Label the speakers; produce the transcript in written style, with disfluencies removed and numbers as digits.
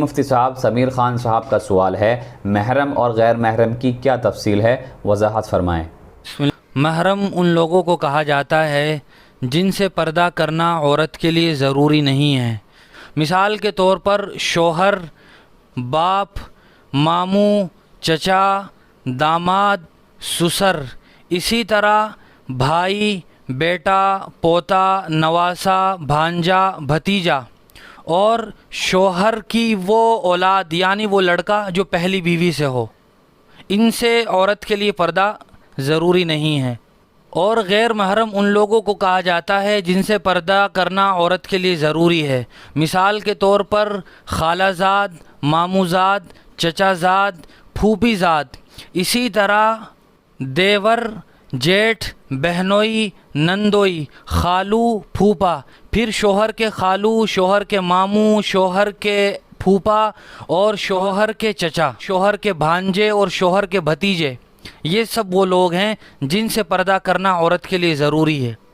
Speaker 1: مفتی صاحب، سمیر خان صاحب کا سوال ہے، محرم اور غیر محرم کی کیا تفصیل ہے، وضاحت فرمائیں۔
Speaker 2: محرم ان لوگوں کو کہا جاتا ہے جن سے پردہ کرنا عورت کے لیے ضروری نہیں ہے۔ مثال کے طور پر شوہر، باپ، ماموں، چچا، داماد، سسر، اسی طرح بھائی، بیٹا، پوتا، نواسا، بھانجا، بھتیجا، اور شوہر کی وہ اولاد یعنی وہ لڑکا جو پہلی بیوی سے ہو، ان سے عورت کے لیے پردہ ضروری نہیں ہے۔ اور غیر محرم ان لوگوں کو کہا جاتا ہے جن سے پردہ کرنا عورت کے لیے ضروری ہے۔ مثال کے طور پر خالہ زاد، ماموں زاد، چچا زاد، پھوپھی زاد، اسی طرح دیور، جیٹھ، بہنوئی، نندوئی، خالو، پھوپھا، پھر شوہر کے خالو، شوہر کے ماموں، شوہر کے پھوپھا اور شوہر کے چچا، شوہر کے بھانجے اور شوہر کے بھتیجے، یہ سب وہ لوگ ہیں جن سے پردہ کرنا عورت کے لیے ضروری ہے۔